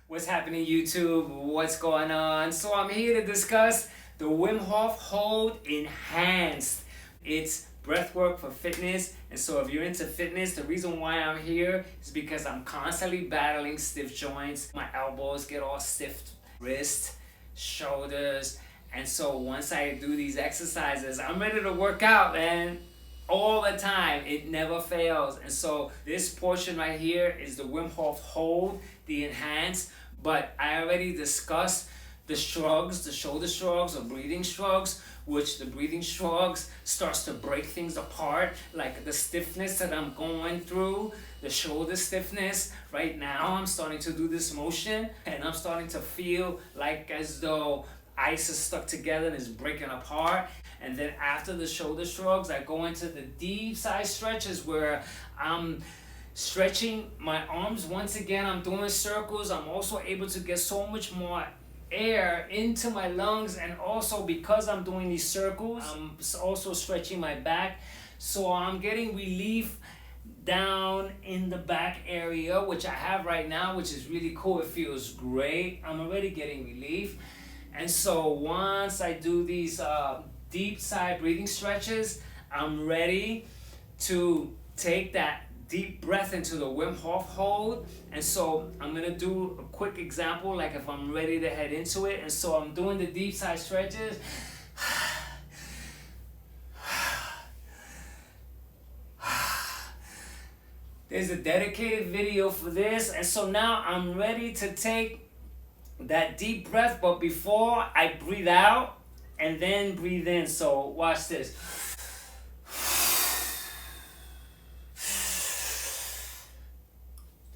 What's happening, YouTube? What's going on? So I'm here to discuss the Wim Hof Hold Enhanced. It's breathwork for fitness. And so if you're into fitness, the reason why I'm here is because I'm constantly battling stiff joints. My elbows get all stiff, wrist, shoulders. And so once I do these exercises, I'm ready to work out, man, all the time. It never fails. And so this portion right here is the Wim Hof Hold, the enhanced. But I already discussed the shrugs, the shoulder shrugs or breathing shrugs, which the breathing shrugs starts to break things apart, like the stiffness that I'm going through, the shoulder stiffness. Right now I'm starting to do this motion and I'm starting to feel like as though ice is stuck together and is breaking apart. And then after the shoulder shrugs, I go into the deep side stretches where I'm stretching my arms. Once again, I'm doing circles. I'm also able to get so much more air into my lungs, and also because I'm doing these circles, I'm also stretching my back, so I'm getting relief down in the back area, which I have right now, which is really cool. It feels great. I'm already getting relief. And so once I do these deep side breathing stretches, I'm ready to take that deep breath into the Wim Hof hold. And so I'm gonna do a quick example, like if I'm ready to head into it. And so I'm doing the deep side stretches. There's a dedicated video for this. And so now I'm ready to take that deep breath, but before I breathe out and then breathe in. So watch this.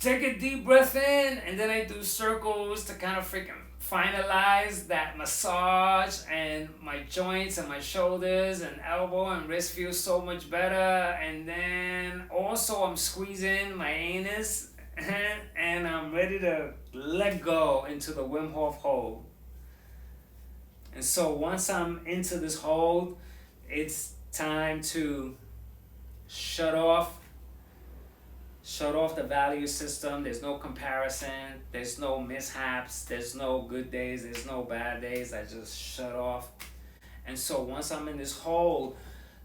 Take a deep breath in, and then I do circles to kind of freaking finalize that massage, and my joints and my shoulders and elbow and wrist feel so much better. And then also I'm squeezing my anus and I'm ready to let go into the Wim Hof hold. And so once I'm into this hold, it's time to shut off the value system. There's no comparison, there's no mishaps, there's no good days, there's no bad days. I just shut off. And so once I'm in this hold,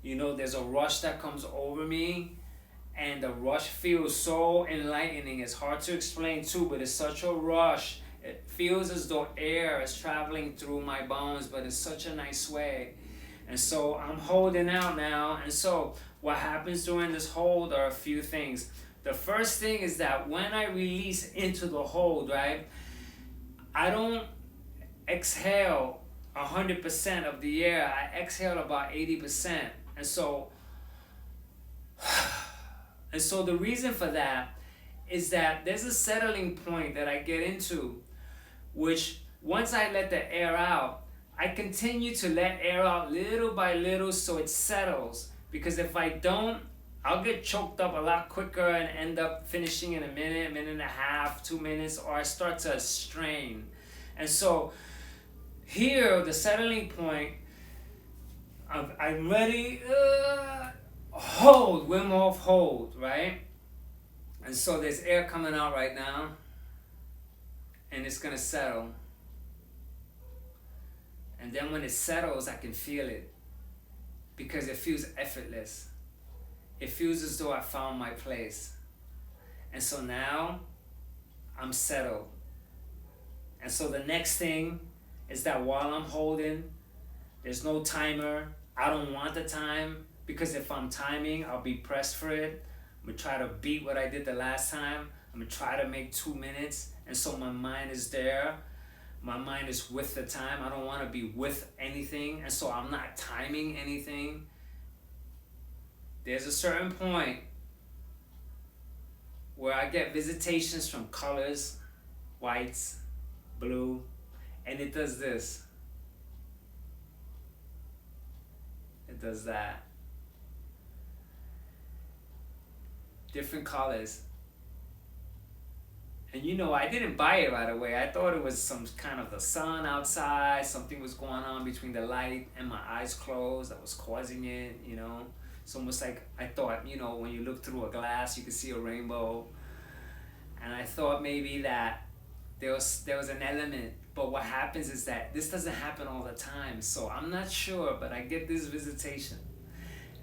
there's a rush that comes over me, and the rush feels so enlightening. It's hard to explain too, but it's such a rush. It feels as though air is traveling through my bones, but in such a nice way. And so I'm holding out now. And so what happens during this hold are a few things. The first thing is that when I release into the hold, right, I don't exhale 100% of the air. I exhale about 80%. And so the reason for that is that there's a settling point that I get into, which once I let the air out, I continue to let air out little by little so it settles. Because if I don't, I'll get choked up a lot quicker and end up finishing in a minute and a half, 2 minutes, or I start to strain. And so here, the settling point, I'm ready, hold, Wim Hof hold, right? And so there's air coming out right now, and it's gonna settle. And then when it settles, I can feel it, because it feels effortless. It feels as though I found my place. And so now I'm settled. And so the next thing is that while I'm holding, there's no timer. I don't want the time, because if I'm timing, I'll be pressed for it. I'm gonna try to beat what I did the last time. I'm gonna try to make 2 minutes. And so my mind is there. My mind is with the time. I don't want to be with anything. And so I'm not timing anything. There's a certain point where I get visitations from colors, whites, blue, and it does this. It does that. Different colors. And I didn't buy it right away. I thought it was some kind of the sun outside. Something was going on between the light and my eyes closed that was causing it, It's almost like I thought, when you look through a glass, you can see a rainbow. And I thought maybe that there was an element. But what happens is that this doesn't happen all the time. So I'm not sure, but I get this visitation.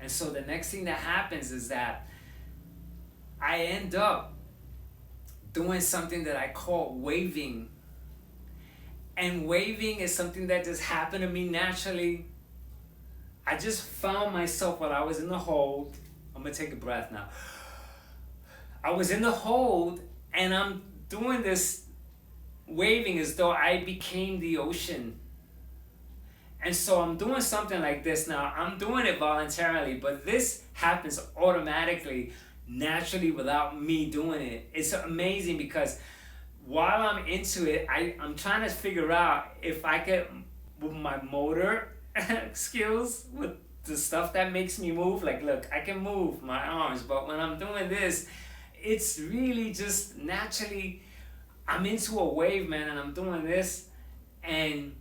And so the next thing that happens is that I end up doing something that I call waving. And waving is something that just happened to me naturally. I just found myself while I was in the hold. I'm gonna take a breath now. I was in the hold and I'm doing this waving as though I became the ocean. And so I'm doing something like this now. I'm doing it voluntarily, but this happens automatically, naturally, without me doing it. It's amazing because while I'm into it, I'm trying to figure out if I could, with my motor skills, with the stuff that makes me move. Like, look, I can move my arms, but when I'm doing this, it's really just naturally, I'm into a wave, man, and I'm doing this, and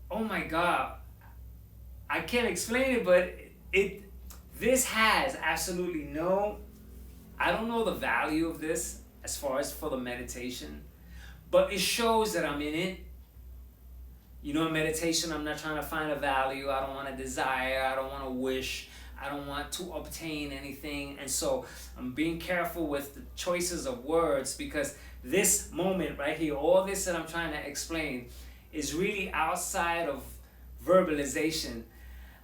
oh my God, I can't explain it, but this has absolutely no, I don't know the value of this as far as for the meditation, but it shows that I'm in it. You know, in meditation, I'm not trying to find a value. I don't want to desire. I don't want to wish. I don't want to obtain anything. And so I'm being careful with the choices of words, because this moment right here, all this that I'm trying to explain is really outside of verbalization.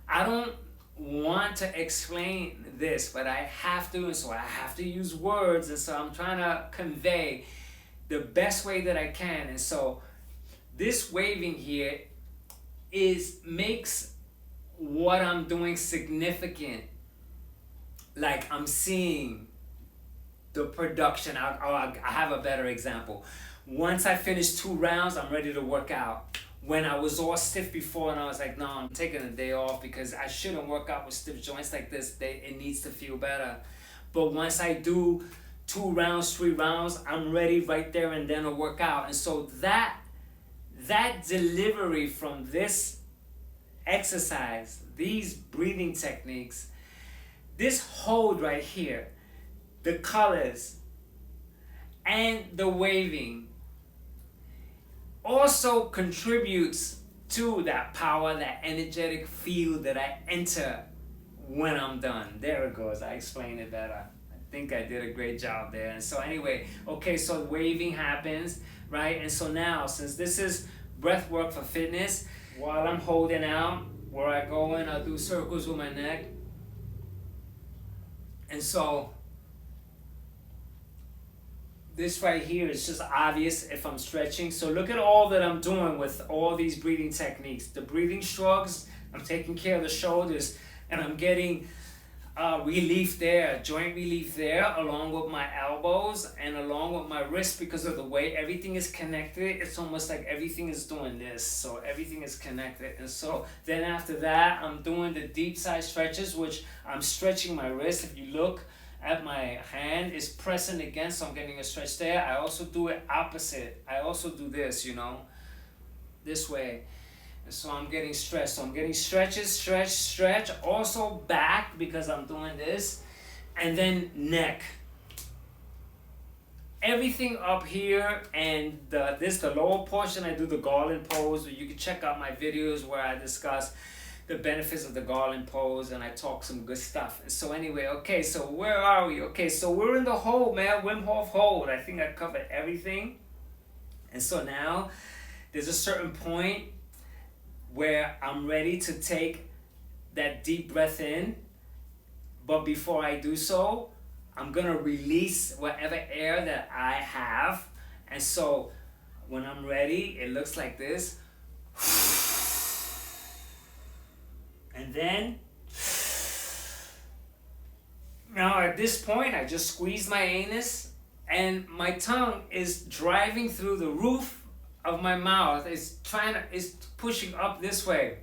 I don't want to explain this, but I have to, and so I have to use words, and so I'm trying to convey the best way that I can. And so this waving here makes what I'm doing significant. Like, I'm seeing the production. I have a better example. Once I finish 2 rounds, I'm ready to work out. When I was all stiff before and I was like, no, I'm taking a day off because I shouldn't work out with stiff joints like this. It needs to feel better. But once I do 2 rounds, 3 rounds, I'm ready right there and then to work out. And so that delivery from this exercise, these breathing techniques, this hold right here, the colors, and the waving also contributes to that power, that energetic field that I enter when I'm done. There it goes. I explained it better. I think I did a great job there. And so anyway, okay, so waving happens, right? And so now, since this is breath work for fitness, while I'm holding out, where I go in, I'll do circles with my neck. And so this right here is just obvious if I'm stretching. So look at all that I'm doing with all these breathing techniques. The breathing shrugs, I'm taking care of the shoulders, and I'm getting relief there, joint relief there, along with my elbows and along with my wrists, because of the way everything is connected. It's almost like everything is doing this, so everything is connected. And so then after that, I'm doing the deep side stretches, which I'm stretching my wrist. If you look at my hand, is pressing against, so I'm getting a stretch there. I also do it opposite. I also do this, you know, this way. And so I'm getting stretched. So I'm getting stretches, stretch, stretch. Also back, because I'm doing this. And then neck. Everything up here, and the lower portion, I do the garland pose. You can check out my videos where I discuss the benefits of the garland pose, and I talk some good stuff. And so anyway, okay, so where are we? Okay, so we're in the hold, man. Wim Hof hold. I think I covered everything. And so now there's a certain point where I'm ready to take that deep breath in, but before I do so, I'm gonna release whatever air that I have. And so when I'm ready, it looks like this. And then, now at this point, I just squeeze my anus, and my tongue is driving through the roof of my mouth. It's pushing up this way.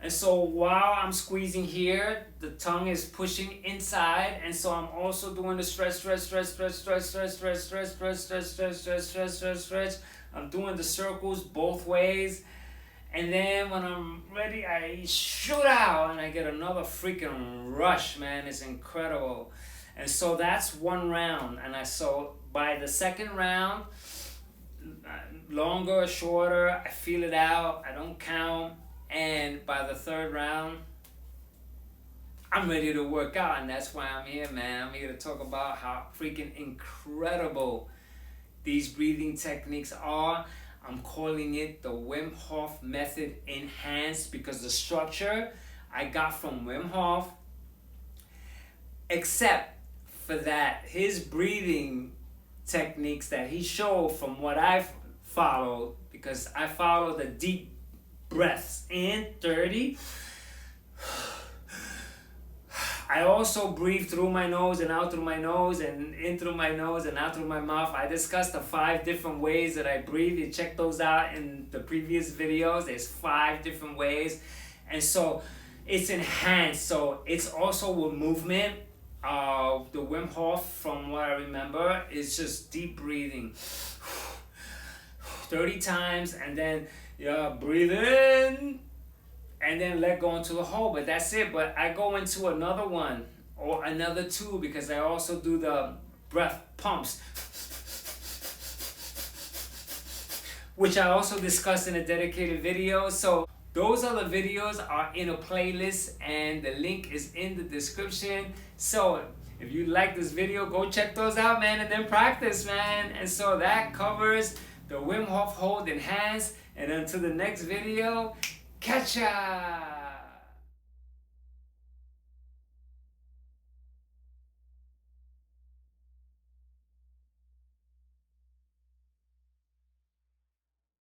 And so while I'm squeezing here, the tongue is pushing inside, and so I'm also doing the stretch, stretch, stretch, stretch, stretch, stretch, stretch, stretch, stretch, stretch, stretch, stretch, stretch, stretch, stretch. I'm doing the circles both ways. And then when I'm ready, I shoot out and I get another freaking rush, man. It's incredible. And so that's one round. And so by the second round, longer or shorter, I feel it out, I don't count. And by the third round, I'm ready to work out. And that's why I'm here, man. I'm here to talk about how freaking incredible these breathing techniques are. I'm calling it the Wim Hof method enhanced, because the structure I got from Wim Hof, except for that his breathing techniques that he showed from what I've followed, because I follow the deep breaths in 30. I also breathe through my nose and out through my nose, and in through my nose and out through my mouth. I discussed the 5 different ways that I breathe. You check those out in the previous videos. There's 5 different ways. And so it's enhanced. So it's also with movement. The Wim Hof, from what I remember, is just deep breathing. 30 times, and then breathe in, and then let go into the hole. But that's it. But I go into another one or another 2, because I also do the breath pumps, which I also discussed in a dedicated video. So those other videos are in a playlist, and the link is in the description. So if you like this video, go check those out, man, and then practice, man. And so that covers the Wim Hof Hold Enhanced. And until the next video, catch ya!